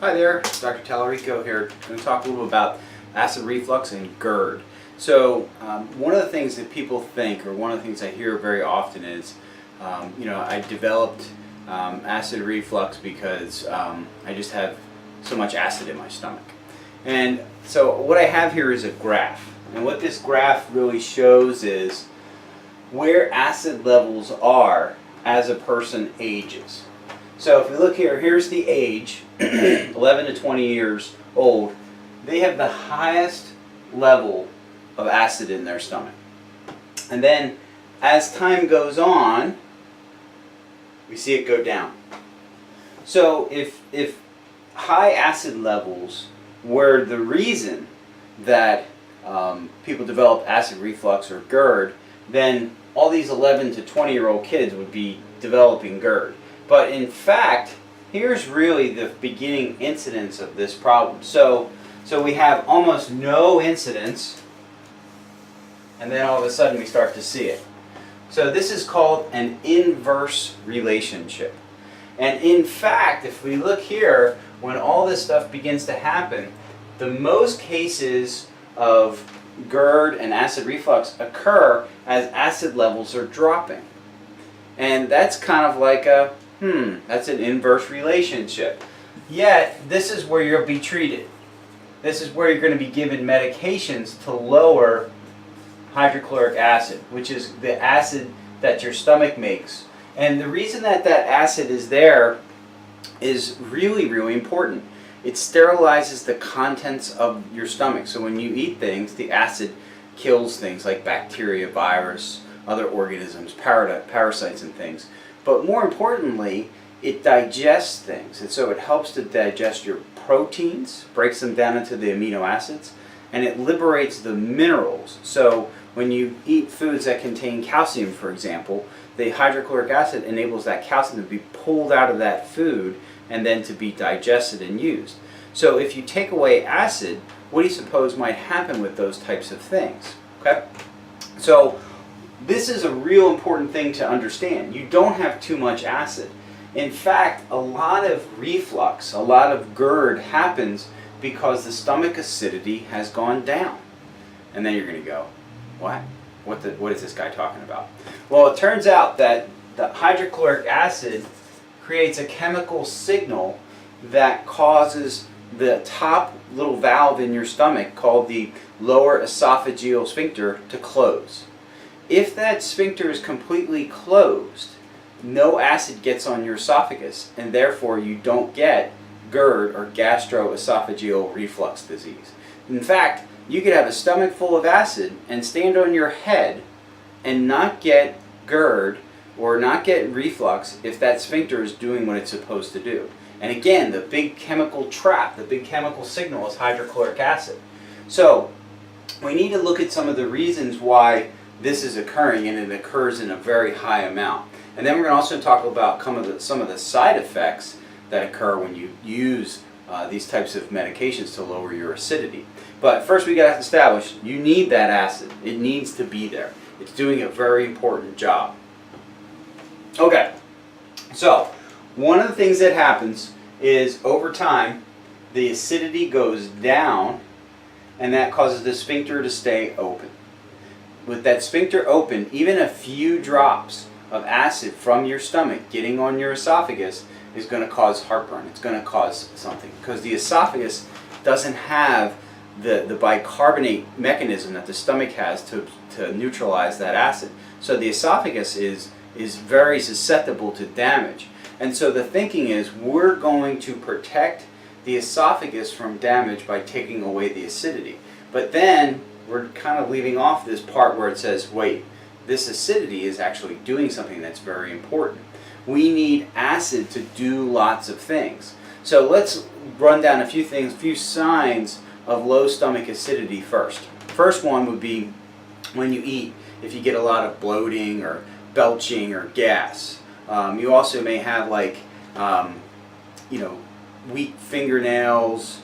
Hi there, Dr. Talorico here. I'm going to talk a little about acid reflux and GERD. So one of the things that people think, or one of the things I hear very often is, I developed acid reflux because I just have so much acid in my stomach. And so what I have here is a graph. And what this graph really shows is where acid levels are as a person ages. So if we look here, here's the age, 11 to 20 years old. They have the highest level of acid in their stomach. And then as time goes on, we see it go down. So if high acid levels were the reason that people develop acid reflux or GERD, then all these 11 to 20-year-old kids would be developing GERD. But in fact, here's really the beginning incidence of this problem. So we have almost no incidence, and then all of a sudden we start to see it. So this is called an inverse relationship. And in fact, if we look here, when all this stuff begins to happen, the most cases of GERD and acid reflux occur as acid levels are dropping. And that's kind of like a that's an inverse relationship. Yet, this is where you'll be treated. This is where you're going to be given medications to lower hydrochloric acid, which is the acid that your stomach makes. And the reason that that acid is there is really, really important. It sterilizes the contents of your stomach. So when you eat things, the acid kills things like bacteria, virus, other organisms, parasites and things. But more importantly, it digests things. And so it helps to digest your proteins, breaks them down into the amino acids, and it liberates the minerals. So when you eat foods that contain calcium, for example, the hydrochloric acid enables that calcium to be pulled out of that food and then to be digested and used. So if you take away acid, what do you suppose might happen with those types of things? Okay? So this is a real important thing to understand. You don't have too much acid. In fact, a lot of reflux, a lot of GERD happens because the stomach acidity has gone down. And then you're going to go, what? What is this guy talking about? Well, it turns out that the hydrochloric acid creates a chemical signal that causes the top little valve in your stomach, called the lower esophageal sphincter, to close. If that sphincter is completely closed, no acid gets on your esophagus, and therefore you don't get GERD or gastroesophageal reflux disease. In fact, you could have a stomach full of acid and stand on your head and not get GERD or not get reflux if that sphincter is doing what it's supposed to do. And again, the big chemical trap, the big chemical signal is hydrochloric acid. So we need to look at some of the reasons why this is occurring, and it occurs in a very high amount. And then we're going to also talk about some of the side effects that occur when you use these types of medications to lower your acidity. But first we got to establish you need that acid. It needs to be there. It's doing a very important job. Okay, so one of the things that happens is over time the acidity goes down, and that causes the sphincter to stay open. With that sphincter open, even a few drops of acid from your stomach getting on your esophagus is going to cause heartburn. It's going to cause something because the esophagus doesn't have the bicarbonate mechanism that the stomach has to neutralize that acid. So the esophagus is very susceptible to damage. And so the thinking is we're going to protect the esophagus from damage by taking away the acidity. But then we're kind of leaving off this part where it says, wait, this acidity is actually doing something that's very important. We need acid to do lots of things. So let's run down a few things, a few signs of low stomach acidity first. First one would be when you eat, if you get a lot of bloating or belching or gas. You also may have weak fingernails.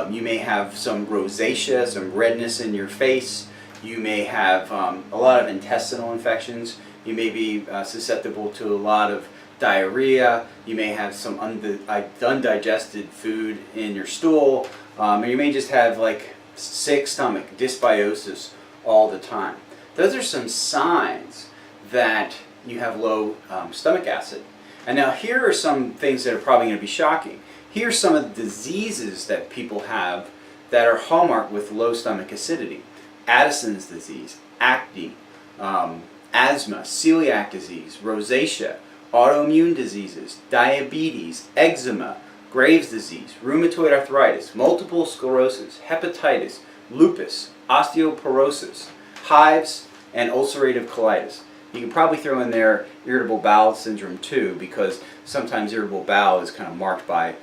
You may have some rosacea, some redness in your face. You may have a lot of intestinal infections. You may be susceptible to a lot of diarrhea, you may have some undigested food in your stool, or you may just have like sick stomach, dysbiosis all the time. Those are some signs that you have low stomach acid. And now here are some things that are probably going to be shocking. Here's some of the diseases that people have that are hallmarked with low stomach acidity. Addison's disease, acne, asthma, celiac disease, rosacea, autoimmune diseases, diabetes, eczema, Graves' disease, rheumatoid arthritis, multiple sclerosis, hepatitis, lupus, osteoporosis, hives, and ulcerative colitis. You can probably throw in there irritable bowel syndrome too, because sometimes irritable bowel is kind of marked by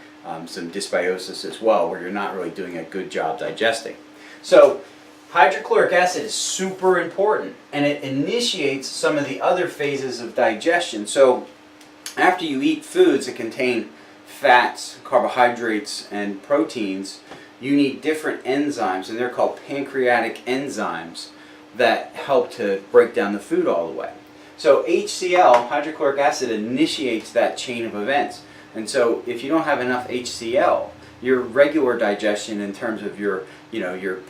some dysbiosis as well, where you're not really doing a good job digesting. So hydrochloric acid is super important, and it initiates some of the other phases of digestion. So after you eat foods that contain fats, carbohydrates, and proteins, you need different enzymes, and they're called pancreatic enzymes, that help to break down the food all the way. So HCl, hydrochloric acid, initiates that chain of events. And so if you don't have enough HCl, your regular digestion in terms of your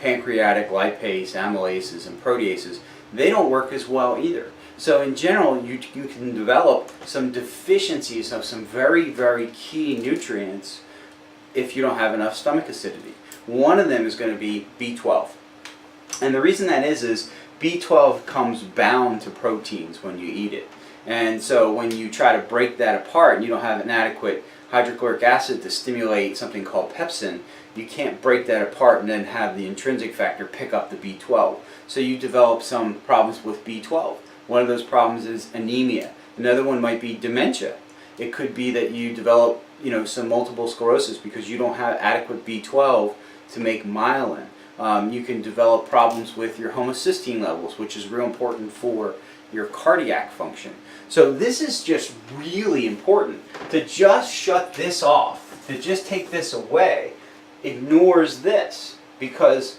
pancreatic lipase, amylases, and proteases, they don't work as well either. So in general, you can develop some deficiencies of some very, very key nutrients if you don't have enough stomach acidity. One of them is going to be B12. And the reason that is B12 comes bound to proteins when you eat it. And so when you try to break that apart and you don't have an adequate hydrochloric acid to stimulate something called pepsin, you can't break that apart and then have the intrinsic factor pick up the B12. So you develop some problems with B12. One of those problems is anemia. Another one might be dementia. It could be that you develop some multiple sclerosis because you don't have adequate B12 to make myelin. You can develop problems with your homocysteine levels, which is real important for your cardiac function. So this is just really important. To just shut this off, to just take this away, ignores this, because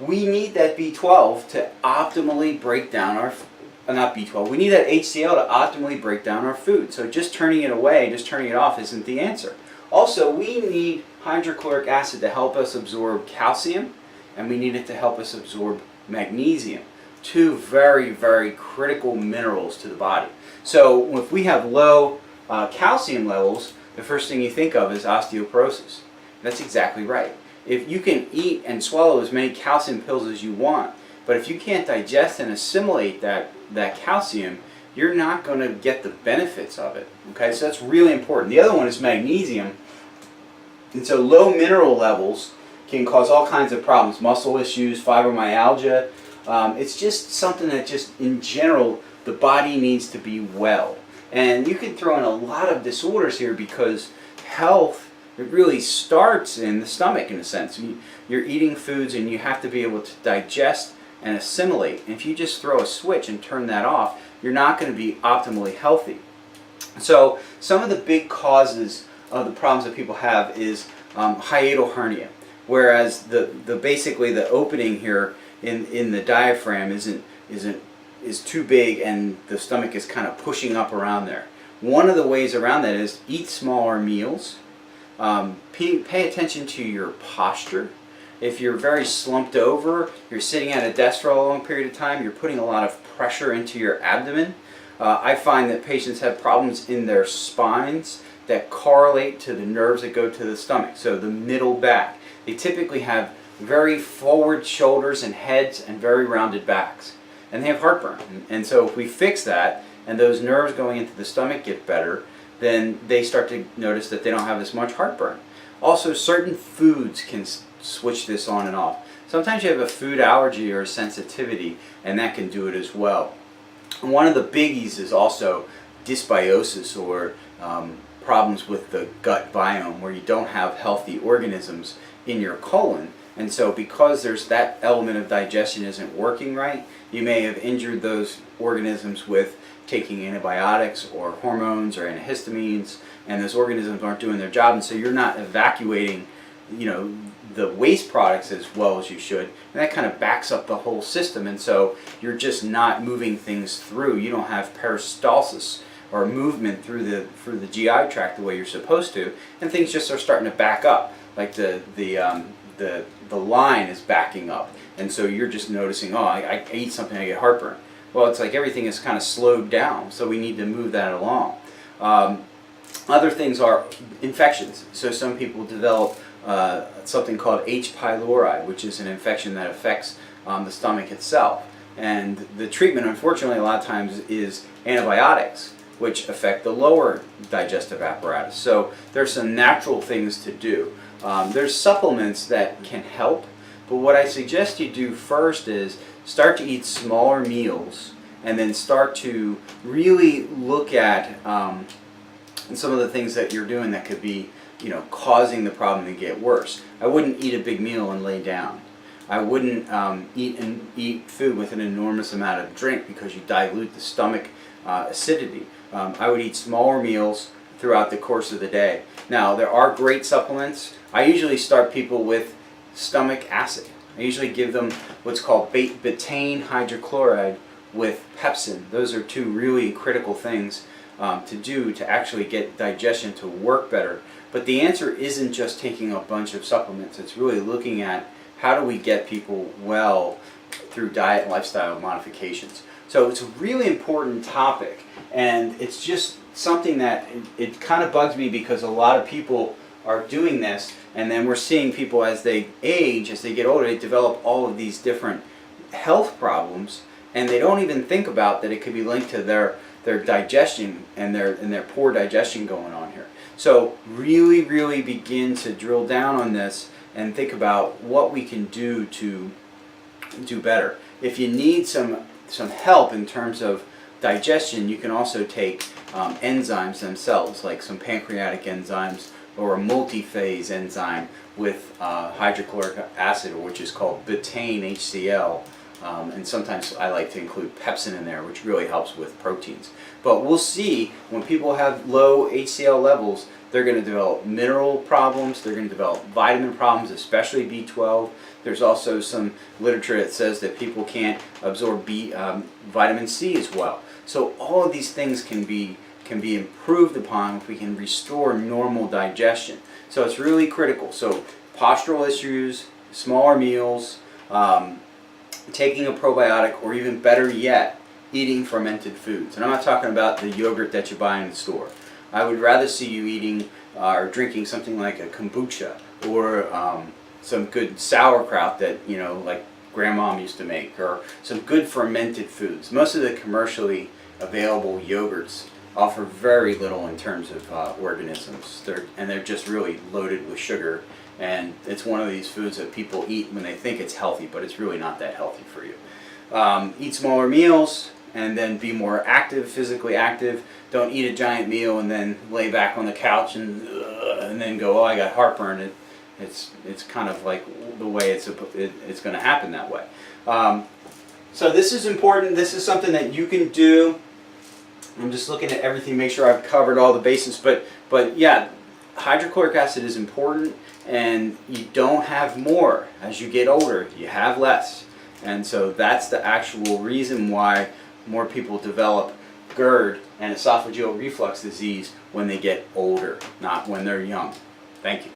we need that B12 to optimally break down our, not B12, we need that HCl to optimally break down our food. So just turning it away, just turning it off isn't the answer. Also, we need hydrochloric acid to help us absorb calcium, and we need it to help us absorb magnesium. Two very, very critical minerals to the body. So if we have low calcium levels, the first thing you think of is osteoporosis. That's exactly right. If you can eat and swallow as many calcium pills as you want, but if you can't digest and assimilate that calcium, you're not going to get the benefits of it. Okay, so that's really important. The other one is magnesium. And so low mineral levels can cause all kinds of problems, muscle issues, fibromyalgia. It's just something that just in general the body needs to be well. And you can throw in a lot of disorders here because health, it really starts in the stomach in a sense. You're eating foods and you have to be able to digest and assimilate. And if you just throw a switch and turn that off, you're not going to be optimally healthy. So some of the big causes of the problems that people have is hiatal hernia, whereas basically the opening here in the diaphragm is too big and the stomach is kind of pushing up around there. One of the ways around that is eat smaller meals. Pay attention to your posture. If you're very slumped over, you're sitting at a desk for a long period of time, you're putting a lot of pressure into your abdomen. I find that patients have problems in their spines that correlate to the nerves that go to the stomach, so the middle back. They typically have very forward shoulders and heads and very rounded backs. And they have heartburn. And so if we fix that and those nerves going into the stomach get better, then they start to notice that they don't have as much heartburn. Also, certain foods can switch this on and off. Sometimes you have a food allergy or a sensitivity, and that can do it as well. And one of the biggies is also dysbiosis, or problems with the gut biome, where you don't have healthy organisms in your colon. And so because there's that element of digestion isn't working right, you may have injured those organisms with taking antibiotics or hormones or antihistamines, and those organisms aren't doing their job, and so you're not evacuating the waste products as well as you should, and that kind of backs up the whole system, and so you're just not moving things through. You don't have peristalsis, or movement through the GI tract the way you're supposed to, and things just are starting to back up, like the line is backing up, and so you're just noticing, oh, I eat something, I get heartburn. Well, it's like everything is kind of slowed down, so we need to move that along. Other things are infections. So some people develop something called H. pylori, which is an infection that affects the stomach itself. And the treatment, unfortunately, a lot of times is antibiotics, which affect the lower digestive apparatus. So there's some natural things to do. There's supplements that can help, but what I suggest you do first is start to eat smaller meals, and then start to really look at some of the things that you're doing that could be, causing the problem to get worse. I wouldn't eat a big meal and lay down. I wouldn't eat food with an enormous amount of drink because you dilute the stomach acidity. I would eat smaller meals throughout the course of the day. Now, there are great supplements. I usually start people with stomach acid. I usually give them what's called betaine hydrochloride with pepsin. Those are two really critical things to do to actually get digestion to work better. But the answer isn't just taking a bunch of supplements. It's really looking at how do we get people well through diet and lifestyle modifications. So it's a really important topic, and it's just something that it kind of bugs me because a lot of people are doing this, and then we're seeing people as they age, as they get older, they develop all of these different health problems, and they don't even think about that it could be linked to their digestion and their poor digestion going on here. So really begin to drill down on this and think about what we can do to do better. If you need some help in terms of digestion, you can also take enzymes themselves, like some pancreatic enzymes or a multi-phase enzyme with hydrochloric acid, which is called betaine HCl. And sometimes I like to include pepsin in there, which really helps with proteins. But we'll see, when people have low HCl levels, they're going to develop mineral problems, they're going to develop vitamin problems, especially B12. There's also some literature that says that people can't absorb vitamin C as well. So all of these things can be improved upon if we can restore normal digestion. So it's really critical. So postural issues, smaller meals, taking a probiotic, or even better yet, eating fermented foods. And I'm not talking about the yogurt that you buy in the store. I would rather see you eating or drinking something like a kombucha, or some good sauerkraut that, like grandmom used to make, or some good fermented foods. Most of the commercially available yogurts offer very little in terms of organisms. They're just really loaded with sugar, and it's one of these foods that people eat when they think it's healthy, but it's really not that healthy for you. Eat smaller meals, and then be more active, physically active. Don't eat a giant meal and then lay back on the couch and then go, oh, I got heartburn. It's kind of like the way it's going to happen that way. So this is important. This is something that you can do. I'm just looking at everything, make sure I've covered all the bases. But yeah, hydrochloric acid is important, and you don't have more. As you get older, you have less. And so that's the actual reason why more people develop GERD and esophageal reflux disease when they get older, not when they're young. Thank you.